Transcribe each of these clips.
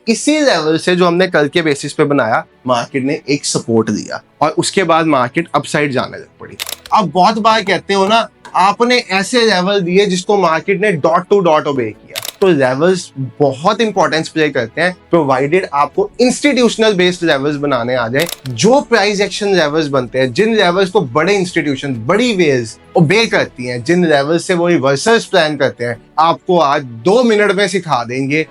इसी लेवल से जो हमने कल के बेसिस पे बनाया, मार्केट ने एक सपोर्ट दिया और उसके बाद मार्केट अपसाइड जाने लग पड़ी। अब बहुत बार कहते हो ना, आपने ऐसे लेवल दिए जिसको मार्केट ने डॉट टू डॉट ओबे किया। तो लेवल्स बहुत इंपॉर्टेंस प्ले करते हैं, प्रोवाइडेड आपको इंस्टीट्यूशनल बेस्ड लेवल्स बनाने आ जाए। जो प्राइस एक्शन लेवल्स बनते हैं, जिन लेवल्स को बड़े इंस्टीट्यूशन, बड़ी वेज ओबे करती हैं, जिन लेवल्स से वो रिवर्सल्स प्लान करते हैं, आपको आज 2 मिनट में सिखा देंगे।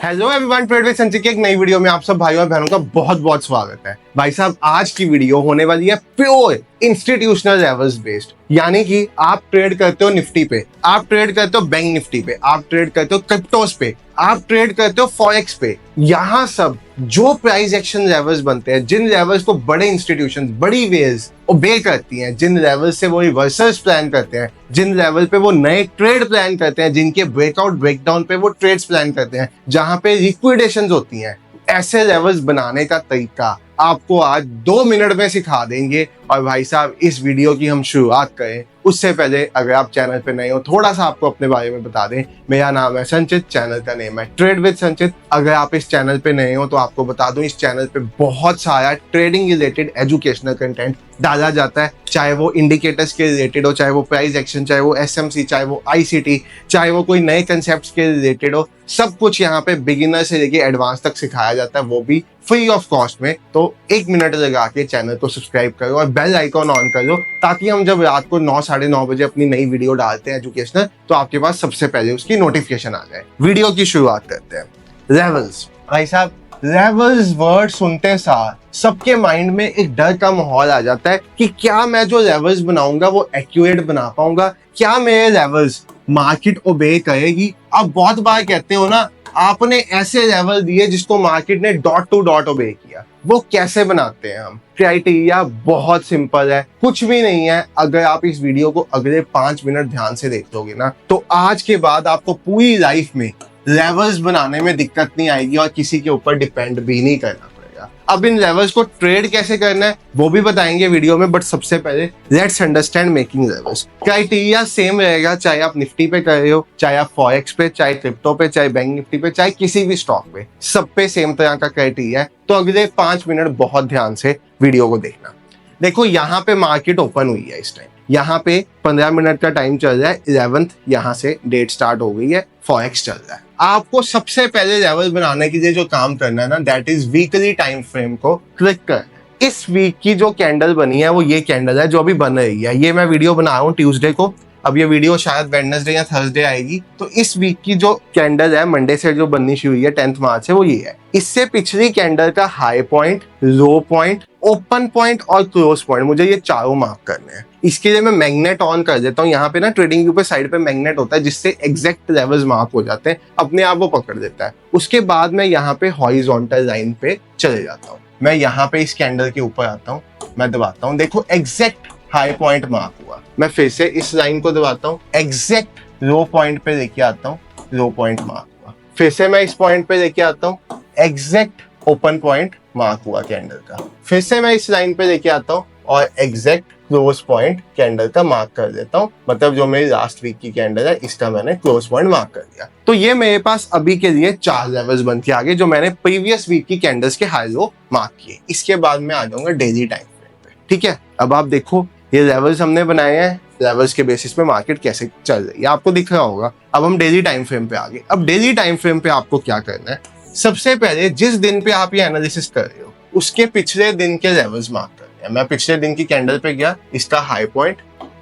हेलो एवरीवन, ट्रेड विद संचित की एक नई वीडियो में आप सब भाइयों और बहनों का बहुत बहुत स्वागत है। भाई साहब, आज की वीडियो होने वाली है प्योर इंस्टीट्यूशनल लेवल्स बेस्ड, यानी कि आप ट्रेड करते हो निफ्टी पे, आप ट्रेड करते हो बैंक निफ्टी पे, आप ट्रेड करते हो क्रिप्टोस पे, आप ट्रेड करते हो फॉरेक्स पे। यहाँ सब जो प्राइस एक्शन लेवल्स बनते हैं, जिन लेवल्स को बड़े इंस्टीट्यूशंस, बड़ी वेज ओबे करती हैं, जिन लेवल से वो रिवर्सल्स प्लान करते हैं, जिन लेवल पे वो नए ट्रेड प्लान करते हैं, जिनके ब्रेकआउट ब्रेकडाउन पे वो ट्रेड्स प्लान करते हैं, जहां पे लिक्विडेशंस होती हैं, ऐसे लेवल्स बनाने का तरीका आपको आज 2 मिनट में सिखा देंगे। और भाई साहब, इस वीडियो की हम शुरुआत करें उससे पहले अगर आप चैनल पे नए हो, थोड़ा सा आपको अपने बारे में बता दें। मेरा नाम है संचित, चैनल का नेम है ट्रेड विद संचित। अगर आप इस चैनल पे नए हो तो आपको बता दूं, इस चैनल पे बहुत सारा ट्रेडिंग रिलेटेड एजुकेशनल कंटेंट डाला जाता है, चाहे वो इंडिकेटर्स के रिलेटेड हो, चाहे वो प्राइस एक्शन, चाहे वो एसएमसी, चाहे वो आईसीटी, चाहे वो कोई नए कंसेप्ट के रिलेटेड हो। सब कुछ यहाँ पे बिगिनर से लेके एडवांस तक सिखाया जाता है, वो भी फ्री ऑफ कॉस्ट में। तो 1 मिनट लगा के चैनल को सब्सक्राइब करो और बेल आइकॉन ऑन कर लो, ताकि हम जब रात को 9 साढ़े 9 बजे अपनी नई वीडियो डालते हैं एजुकेशनल, तो आपके पास सबसे पहले उसकी नोटिफिकेशन आ जाए। वीडियो की शुरुआत करते हैं। लेवल्स, भाई साहब, लेवल्स वर्ड सुनते सार सबके माइंड में एक डर का माहौल आ जाता है कि क्या मैं जो लेवल्स बनाऊंगा वो एक्यूरेट बना पाऊंगा, क्या मेरे लेवल्स मार्केट ओबे करेगी। अब बहुत बार कहते हो ना, आपने ऐसे लेवल दिए जिसको मार्केट ने डॉट टू डॉट ओबे किया। वो कैसे बनाते हैं हम? क्राइटेरिया बहुत सिंपल है, कुछ भी नहीं है। अगर आप इस वीडियो को अगले 5 मिनट ध्यान से देख लोगे ना, तो आज के बाद आपको पूरी लाइफ में लेवल्स बनाने में दिक्कत नहीं आएगी और किसी के ऊपर डिपेंड भी नहीं करना पड़ेगा। अब इन लेवल्स को ट्रेड कैसे करना है वो भी बताएंगे वीडियो में, बट सबसे पहले let's understand making levels. Criteria same रहेगा, चाहे आप निफ्टी पे कर रहे हो, चाहे आप फॉरेक्स पे, चाहे क्रिप्टो पे, चाहे बैंक निफ्टी पे, चाहे किसी भी स्टॉक पे, सब पे सेम तरह का क्राइटेरिया है। तो अगले 5 मिनट बहुत ध्यान से वीडियो को देखना। देखो, यहाँ पे मार्केट ओपन हुई है इस टाइम, यहाँ पे 15 मिनट का टाइम चल रहा है, 11th यहाँ से डेट स्टार्ट हो गई है, फॉरेक्स चल रहा है। आपको सबसे पहले लेवल बनाने के लिए जो काम करना है ना, that is weekly time frame को क्लिक करना। इस वीक की जो कैंडल बनी है वो ये कैंडल है जो अभी बन रही है। ये मैं वीडियो बना रहा हूँ ट्यूसडे को, अब ये वीडियो शायद वेडनेसडे या थर्सडे आएगी। तो इस वीक की जो कैंडल है, मंडे से जो बननी शुरू हुई है 10 मार्च से, वो ये है। इससे पिछली कैंडल का हाई पॉइंट, लो पॉइंट, ओपन पॉइंट और क्लोज पॉइंट, मुझे ये चारों मार्क करने हैं। इसके लिए मैं मैग्नेट ऑन कर देता हूँ। यहाँ पे ना ट्रेडिंग व्यू पे साइड पे मैग्नेट होता है, जिससे एग्जैक्ट लेवल्स मार्क हो जाते हैं, अपने आप वो पकड़ देता है। उसके बाद मैं यहाँ पे हॉरिजॉन्टल लाइन पे चले जाता हूँ। मैं यहाँ पे इस कैंडल के ऊपर आता हूँ, मैं दबाता हूँ, देखो एग्जैक्ट हाई पॉइंट मार्क हुआ। मैं फिर से इस लाइन को दबाता हूँ, एग्जैक्ट लो पॉइंट पे लेके आता हूँ, लो पॉइंट मार्क हुआ। फिर से मैं इस पॉइंट पे लेके आता हूँ, एग्जैक्ट ओपन पॉइंट मार्क हुआ कैंडल का। फिर से मैं इस लाइन पे लेके आता हूँ और एग्जैक्ट क्लोज पॉइंट कैंडल का मार्क कर देता हूँ। मतलब जो मेरी लास्ट वीक की कैंडल है, इसका मैंने क्लोज पॉइंट मार्क कर दिया। तो ये मेरे पास अभी के लिए 4 लेवल्स बन के आगे, जो मैंने प्रीवियस वीक की कैंडल्स के हाई लो मार्क किए। इसके बाद मैं आ जाऊंगा डेली टाइम फ्रेम पे। ठीक है, अब आप देखो, ये लेवल्स हमने बनाए हैं, लेवल्स के बेसिस पे मार्केट कैसे चल रही है आपको दिख रहा होगा। अब हम डेली टाइम फ्रेम पे आ गए। अब डेली टाइम फ्रेम पे आपको क्या करना है? सबसे पहले जिस दिन पे आप ये एनालिसिस कर रहे हो, उसके पिछले दिन के लेवल्स मार्क करने हैं। मैं पिछले दिन की कैंडल पे गया, इसका हाई पॉइंट,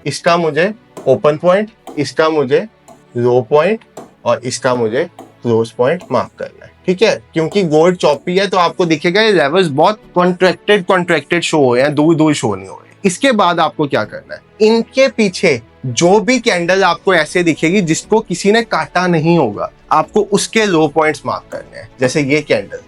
इसका मुझे ओपन पॉइंट, इसका मुझे लो पॉइंट और इसका मुझे क्लोज पॉइंट मार्क करना है। ठीक है, क्योंकि गोल्ड चॉपी है तो आपको दिखेगा ये लेवल्स बहुत कॉन्ट्रैक्टेड शो हो रहे हैं, दूर दूर शो नहीं हो रहे। इसके बाद आपको क्या करना है? इनके पीछे जो भी कैंडल आपको ऐसे दिखेगी जिसको किसी ने काटा नहीं होगा, आपको उसके लो पॉइंट्स मार्क करने हैं। जैसे ये कैंडल,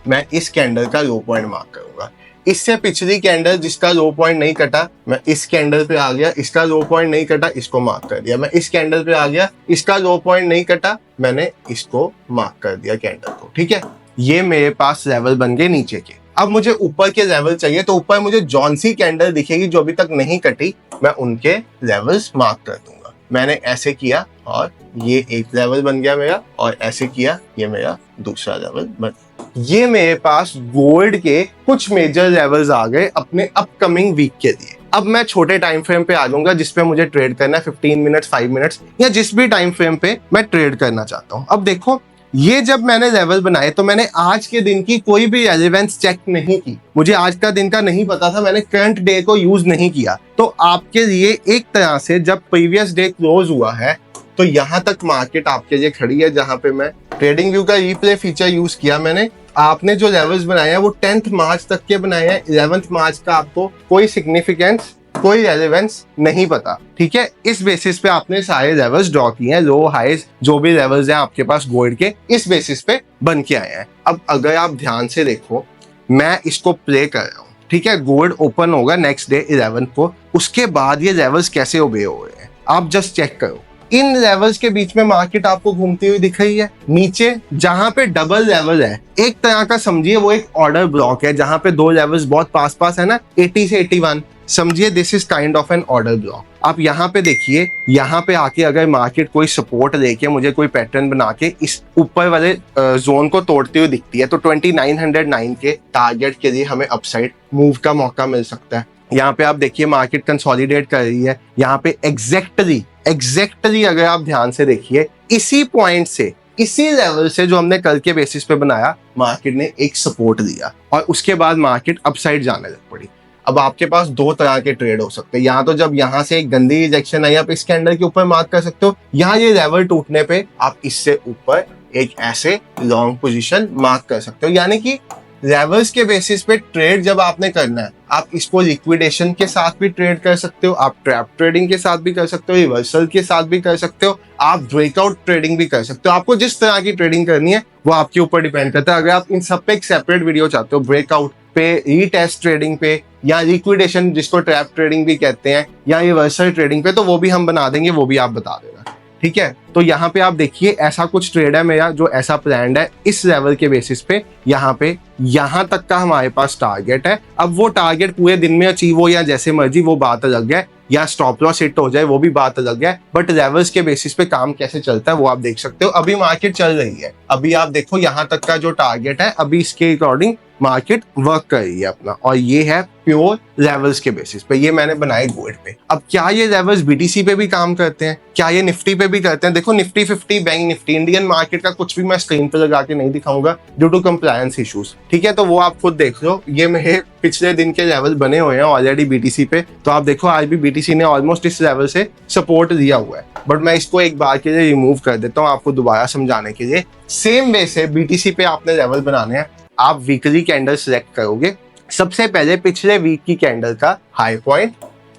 मैं इस कैंडल का लो पॉइंट मार्क करूंगा। इससे पिछली कैंडल जिसका लो पॉइंट नहीं कटा, मैं इस कैंडल पे आ गया, इसका लो पॉइंट नहीं कटा, इसको मार्क कर दिया। मैं इस कैंडल पे आ गया, इसका लो पॉइंट नहीं कटा, मैंने इसको मार्क कर दिया कैंडल को। ठीक है, ये मेरे पास लेवल बन गए नीचे के। अब मुझे ऊपर के लेवल चाहिए, तो ऊपर मुझे जौन सी कैंडल दिखेगी जो अभी तक नहीं कटी, मैं उनके लेवल्स मार्क कर दूंगा। मैंने ऐसे किया और ये एक लेवल बन गया मेरा, और ऐसे किया ये मेरा दूसरा लेवल बन। ये मेरे पास गोल्ड के कुछ मेजर लेवल्स आ गए अपने अपकमिंग वीक के लिए। अब मैं छोटे टाइम फ्रेम पे आ जाऊंगा जिसपे मुझे ट्रेड करना है, 15 मिनट्स, 5 मिनट्स, या जिस भी टाइम फ्रेम पे मैं ट्रेड करना चाहता हूँ। अब देखो, ये जब मैंने लेवल बनाए तो मैंने आज के दिन की कोई भी रेलेवेंस चेक नहीं की। मुझे आज का दिन का नहीं पता था, मैंने करंट डे को यूज नहीं किया। तो आपके लिए एक तरह से जब प्रीवियस डे क्लोज हुआ है तो यहाँ तक मार्केट आपके लिए खड़ी है, जहां पे मैं ट्रेडिंग व्यू का रिप्ले फीचर यूज किया मैंने। आपने जो लेवल्स बनाए हैं वो 10th मार्च तक के बनाए हैं। 11th मार्च का आपको कोई सिग्निफिकेंस, कोई रेलेवेंस नहीं पता, ठीक है। इस बेसिस पे आपने सारे लेवल्स ड्रॉ किए हैं, लो हाईज जो भी लेवल्स हैं आपके पास गोल्ड के, इस बेसिस पे बन के आए हैं। अब अगर आप ध्यान से देखो, मैं इसको प्ले कर रहा हूँ, ठीक है। गोल्ड ओपन होगा नेक्स्ट डे 11 को, उसके बाद ये लेवल्स कैसे ओबे हो रहे हैं आप जस्ट चेक करो। इन लेवल्स के बीच में मार्केट आपको घूमती हुई दिख रही है। नीचे जहां पे डबल लेवल है, एक तरह का समझिए वो एक ऑर्डर ब्लॉक है, जहां पे दो लेवल्स बहुत पास पास है ना, 80 से 81, समझिए this is kind of an order block. आप यहाँ पे देखिए, यहाँ पे आके अगर मार्केट कोई सपोर्ट लेके मुझे कोई पैटर्न बना के इस ऊपर वाले जोन को तोड़ती हुई दिखती है, तो 2909 के टारगेट के लिए हमें अपसाइड मूव का मौका मिल सकता है। यहाँ पे आप देखिए मार्केट कंसोलिडेट कर रही है। यहाँ पे एग्जैक्टली अगर आप ध्यान से देखिए, इसी पॉइंट से, इसी लेवल से जो हमने कल के बेसिस पे बनाया, मार्केट ने एक सपोर्ट दिया और उसके बाद मार्केट अपसाइड जाने लग पड़ी। अब आपके पास दो तरह के ट्रेड हो सकते हैं। यहाँ तो जब यहाँ से एक गंदी रिजेक्शन आई, आप इस कैंडल के ऊपर मार्क कर सकते हो। यहाँ ये लेवल टूटने पे आप इससे ऊपर एक ऐसे लॉन्ग पोजीशन मार्क कर सकते हो। यानी कि लेवल्स के बेसिस पे ट्रेड जब आपने करना है, आप इसको लिक्विडेशन के साथ भी ट्रेड कर सकते हो, आप ट्रैप ट्रेडिंग के साथ भी कर सकते हो, रिवर्सल के साथ भी कर सकते हो, आप ब्रेकआउट ट्रेडिंग भी कर सकते हो। आपको जिस तरह की ट्रेडिंग करनी है वो आपके ऊपर डिपेंड करता है। अगर आप इन सब पे एक सेपरेट वीडियो चाहते हो, ब्रेकआउट पे, रीटेस्ट ट्रेडिंग पे, या लिक्विडेशन जिसको ट्रैप ट्रेडिंग भी कहते हैं, या रिवर्सल ट्रेडिंग पे, तो वो भी हम बना देंगे, वो भी आप बता देना, ठीक है। तो यहाँ पे आप देखिए ऐसा कुछ ट्रेड है मेरा जो ऐसा प्लान्ड है इस लेवल के बेसिस पे। यहाँ पे यहाँ तक का हमारे पास टारगेट है। अब वो टारगेट पूरे दिन में अचीव हो या जैसे मर्जी, वो बात अलग है, या स्टॉप लॉस हिट हो जाए वो भी बात अलग है। बट लेवल्स के बेसिस पे काम कैसे चलता है वो आप देख सकते हो। अभी मार्केट चल रही है, अभी आप देखो यहाँ तक का जो टारगेट है, अभी इसके अकॉर्डिंग मार्केट वर्क कर रही है अपना, और ये है प्योर लेवल्स के बेसिस पे। ये मैंने बनाए गोल्ड पे। अब क्या ये लेवल्स बीटीसी पे भी काम करते हैं, क्या ये निफ्टी पे भी करते हैं? देखो Nifty 50, bank Nifty, Indian market का कुछ भी मैं स्क्रीन पे लगा के नहीं दिखाऊंगा ड्यू टू कंप्लायंस इश्यूज, ठीक है। तो वो आप खुद देख लो। ये मेरे पिछले दिन के लेवल बने हुए हैं ऑलरेडी बीटीसी पे, तो आप देखो आज भी बीटीसी ने ऑलमोस्ट इस लेवल से सपोर्ट दिया हुआ है। बट मैं इसको एक बार के लिए रिमूव कर देता हूँ आपको दोबारा समझाने के लिए। सेम वे से बीटीसी पे आपने लेवल बनाने हैं। आप वीकली कैंडल सिलेक्ट करोगे, सबसे पहले पिछले वीक की कैंडल का हाई पॉइंट,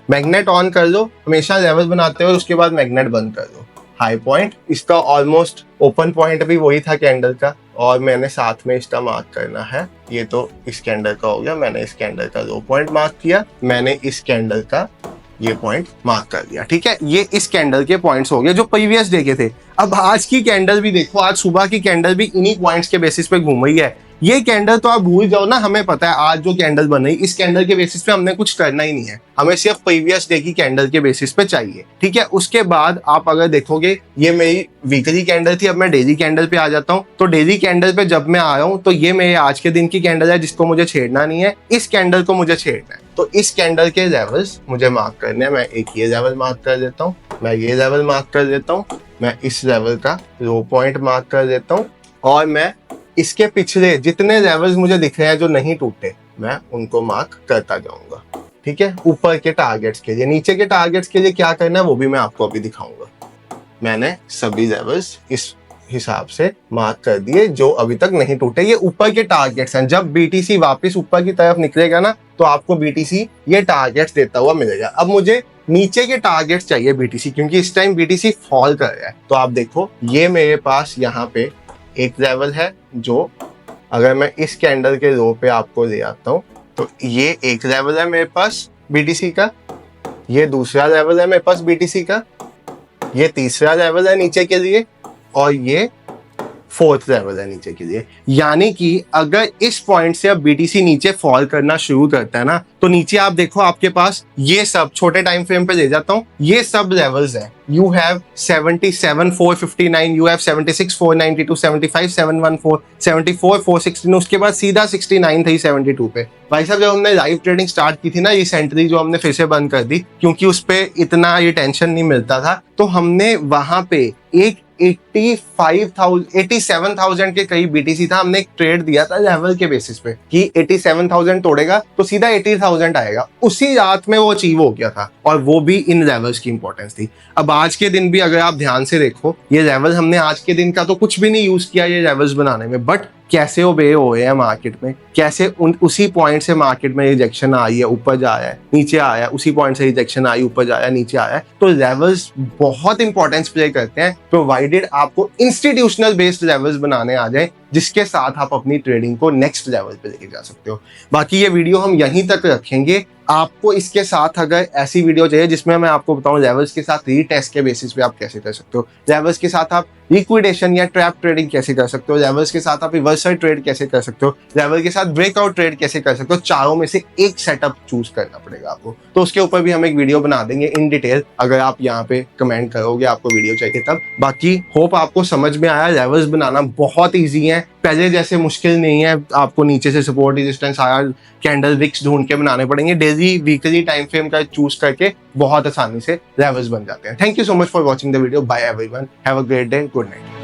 मैग्नेट ऑन कर लो, हमेशा लेवल बनाते हो, उसके बाद मैग्नेट बंद कर दो। हाई पॉइंट, इसका ऑलमोस्ट ओपन पॉइंट भी वही था कैंडल का, और मैंने साथ में इसका मार्क करना है। ये तो इस कैंडल का हो गया, मैंने इस कैंडल का लो पॉइंट मार्क किया, मैंने इस कैंडल का ये पॉइंट मार्क कर दिया, ठीक है। ये इस कैंडल के पॉइंट्स हो गए जो प्रीवियस डे के थे। अब आज की कैंडल भी देखो, आज सुबह की कैंडल भी इन्हीं पॉइंट्स के बेसिस पे घूम रही है। ये कैंडल तो आप भूल जाओ ना, हमें पता है आज जो कैंडल बन रही, इस कैंडल के बेसिस पे हमने कुछ करना ही नहीं है, हमें सिर्फ प्रीवियस डे की कैंडल के बेसिस पे चाहिए, ठीक है। उसके बाद आप अगर देखोगे, ये मेरी वीकली कैंडल थी, अब मैं डेली कैंडल पे आ जाता हूँ। तो डेली कैंडल पे जब मैं आ रहा हूँ तो ये मेरे आज के दिन की कैंडल है जिसको मुझे छेड़ना नहीं है, इस कैंडल को मुझे छेड़ना है। तो इस कैंडल के लेवल्स मुझे मार्क करने हैं। मैं एक ये लेवल मार्क कर देता हूँ, मैं ये लेवल मार्क कर देता हूँ, मैं इस लेवल का लो पॉइंट मार्क कर देता हूँ, और मैं इसके पिछले जितने लेवल्स मुझे दिख रहे हैं जो नहीं टूटे, मैं उनको मार्क करता जाऊंगा, ठीक है। ऊपर के टारगेट्स के लिए, नीचे के टारगेट्स के लिए क्या करना है वो भी मैं आपको अभी दिखाऊंगा। मैंने सभी लेवल्स इस हिसाब से मार्क कर दिए जो अभी तक नहीं टूटे। ये ऊपर के टारगेट्स हैं। जब बीटीसी वापस ऊपर की तरफ निकलेगा ना, तो आपको बीटीसी ये टारगेट्स देता हुआ मिलेगा। अब मुझे नीचे के टारगेट्स चाहिए बीटीसी, क्योंकि इस टाइम बीटीसी फॉल कर रहा है। तो आप देखो, ये मेरे पास यहाँ पे एक लेवल है जो, अगर मैं इस कैंडल के लो पे आपको ले आता हूँ, तो ये एक लेवल है मेरे पास बीटीसी का, ये दूसरा लेवल है मेरे पास बीटीसी का, ये तीसरा लेवल है नीचे के लिए, और ये फोर्थ लेवल है नीचे के लिए। यानी कि अगर इस पॉइंट से अब बीटीसी नीचे फॉल करना शुरू करता है ना, तो नीचे आप देखो आपके पास ये सब छोटे टाइम फ्रेम पे ले जाता हूं, ये सब लेवल्स है। यू हैव 77,459, यू हैव 76,492, 75,714, 74,416, उसके बाद सीधा 69 थी 72 पे। भाई साहब जब हमने लाइव ट्रेडिंग स्टार्ट की थी ना, ये सेंट्री जो हमने फिर से बंद कर दी क्योंकि उस पे इतना ये टेंशन नहीं मिलता था, तो हमने वहां पे एक 87,000 के करीब बीटीसी था, हमने एक ट्रेड दिया था लेवल के बेसिस पे कि 87,000 तोड़ेगा तो सीधा 80,000 आएगा। उसी रात में वो अचीव हो गया था और वो भी इन लेवल्स की इंपॉर्टेंस थी। अब आज के दिन भी अगर आप ध्यान से देखो, ये लेवल हमने आज के दिन का तो कुछ भी नहीं यूज किया ये लेवल्स बनाने में, बट कैसे ओबे हुए हैं मार्केट में, कैसे उसी पॉइंट से मार्केट में रिजेक्शन आई है, ऊपर जा रहा है, नीचे आया है, उसी पॉइंट से रिजेक्शन आई, ऊपर जाया, नीचे आया है। तो लेवल्स बहुत इंपॉर्टेंस प्ले करते हैं, प्रोवाइडेड आपको इंस्टीट्यूशनल बेस्ड लेवल्स बनाने आ जाए, जिसके साथ आप अपनी ट्रेडिंग को नेक्स्ट लेवल पे लेके जा सकते हो। बाकी ये वीडियो हम यहीं तक रखेंगे। आपको इसके साथ अगर ऐसी वीडियो चाहिए जिसमें मैं आपको बताऊं लेवल्स के साथ रीटेस्ट के बेसिस पे आप कैसे कर सकते हो, लेवल्स के साथ आप लिक्विडेशन या ट्रैप ट्रेडिंग कैसे कर सकते हो, लेवल्स के साथ आप रिवर्सल ट्रेड कैसे कर सकते हो, लेवल के साथ ब्रेकआउट ट्रेड कैसे कर सकते हो, चारों में से एक सेटअप चूज करना पड़ेगा आपको। तो उसके ऊपर भी हम एक वीडियो बना देंगे इन डिटेल, अगर आप यहाँ पे कमेंट करोगे आपको वीडियो चाहिए तब। बाकी होप आपको समझ में आया, लेवल्स बनाना बहुत ईजी है, पहले जैसे मुश्किल नहीं है। आपको नीचे से सपोर्ट रेजिस्टेंस आया, कैंडल विक्स ढूंढ के बनाने पड़ेंगे, डेली वीकली टाइम फ्रेम का चूज करके बहुत आसानी से लेवल्स बन जाते हैं। Thank you so much for watching the video, bye everyone, have a great day, good night.